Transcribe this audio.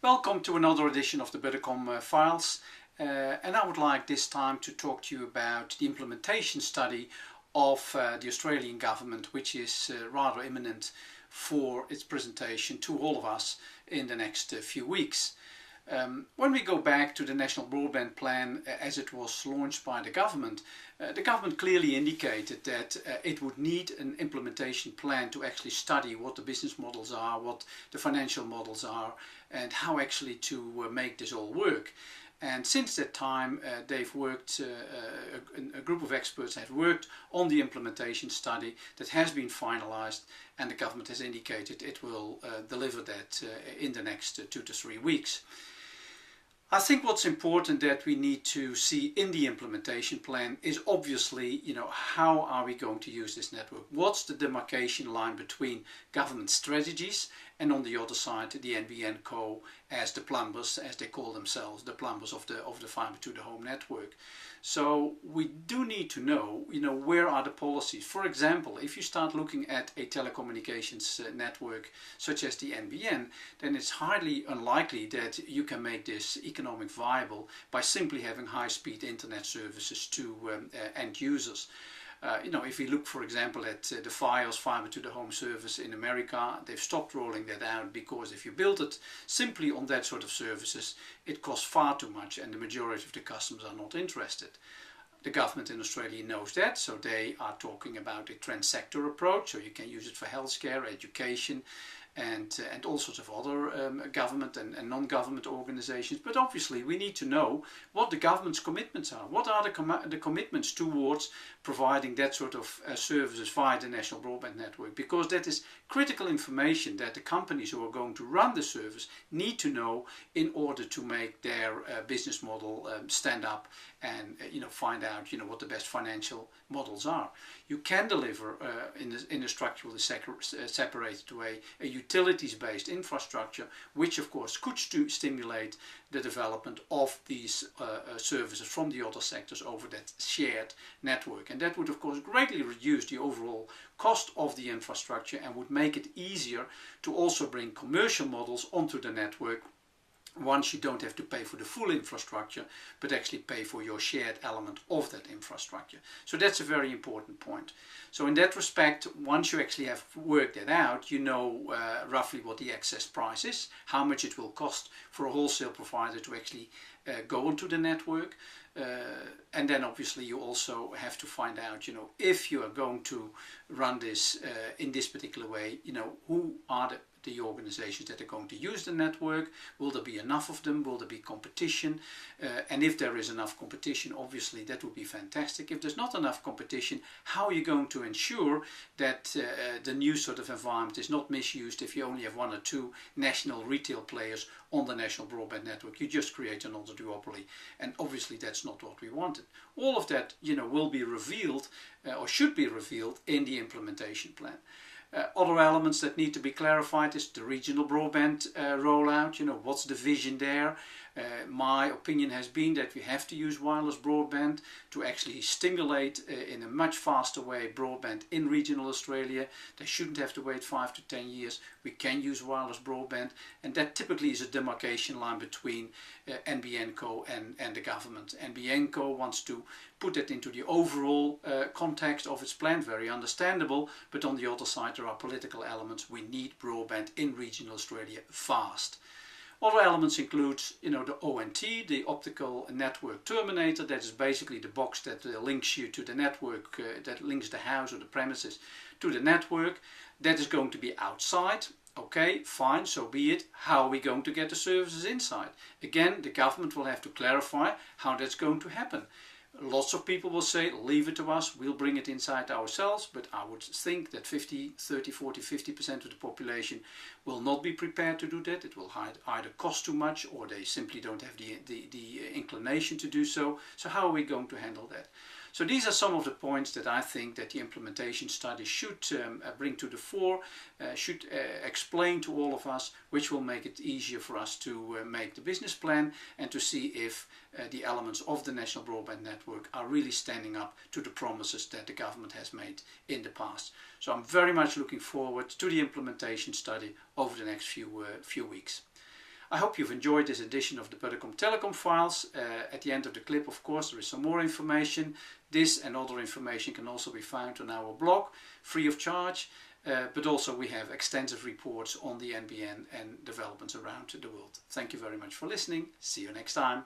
Welcome to another edition of the Buttercom Files, and I would like this time to talk to you about the implementation study of the Australian government, which is rather imminent for its presentation to all of us in the next few weeks. When we go back to the National Broadband Plan as it was launched by the government clearly indicated that it would need an implementation plan to actually study what the business models are, what the financial models are, and how actually to make this all work. And since that time they've worked, a group of experts have worked on the implementation study that has been finalized, and the government has indicated it will deliver that in the next 2 to 3 weeks. I think what's important that we need to see in the implementation plan is obviously, how are we going to use this network? What's the demarcation line between government strategies and on the other side the NBN co as the plumbers, as they call themselves, the plumbers of the fiber to the home network. So we do need to know, where are the policies? For example, if you start looking at a telecommunications network such as the NBN, then it's highly unlikely that you can make this economic viable by simply having high-speed internet services to end users. If we look, for example, at the Fios fiber to the home service in America, they've stopped rolling that out because if you build it simply on that sort of services, it costs far too much and the majority of the customers are not interested. The government in Australia knows that, so they are talking about a trans-sector approach, so you can use it for healthcare, education, and all sorts of other government and non-government organizations. But obviously we need to know what the government's commitments are. What are the commitments towards providing that sort of services via the National Broadband Network? Because that is critical information that the companies who are going to run the service need to know in order to make their business model stand up and find out what the best financial models are. You can deliver in a structurally separated way a utilities-based infrastructure, which of course could stimulate the development of these services from the other sectors over that shared network. And that would of course greatly reduce the overall cost of the infrastructure and would make it easier to also bring commercial models onto the network once you don't have to pay for the full infrastructure, but actually pay for your shared element of that infrastructure. So that's a very important point. So in that respect, once you actually have worked that out, you know roughly what the excess price is, how much it will cost for a wholesale provider to actually go onto the network. And then obviously you also have to find out, if you are going to run this in this particular way, who are the organizations that are going to use the network. Will there be enough of them? Will there be competition? And if there is enough competition, obviously that would be fantastic. If there's not enough competition, how are you going to ensure that the new sort of environment is not misused if you only have 1 or 2 national retail players on the National Broadband Network? You just create another duopoly, and obviously that's not what we wanted. All of that will be revealed or should be revealed in the implementation plan. Other elements that need to be clarified is the regional broadband rollout. What's the vision there? My opinion has been that we have to use wireless broadband to actually stimulate in a much faster way broadband in regional Australia. They shouldn't have to wait 5 to 10 years. We can use wireless broadband, and that typically is a demarcation line between NBN co and the government. NBN co wants to put it into the overall context of its plan, very understandable, but on the other side there are political elements. We need broadband in regional Australia fast. Other elements include, the ONT, the optical network terminator. That is basically the box that links you to the network, that links the house or the premises to the network. That is going to be outside. Okay, fine, so be it. How are we going to get the services inside? Again, the government will have to clarify how that's going to happen. Lots of people will say, leave it to us, we'll bring it inside ourselves, but I would think that 50% of the population will not be prepared to do that. It will either cost too much or they simply don't have the inclination to do so. So how are we going to handle that? So these are some of the points that I think that the implementation study should bring to the fore, should explain to all of us, which will make it easier for us to make the business plan and to see if the elements of the National Broadband Network are really standing up to the promises that the government has made in the past. So I'm very much looking forward to the implementation study over the next few weeks. I hope you've enjoyed this edition of the Buddicom Telecom Files. At the end of the clip, of course, there is some more information. This and other information can also be found on our blog, free of charge. But also we have extensive reports on the NBN and developments around the world. Thank you very much for listening. See you next time.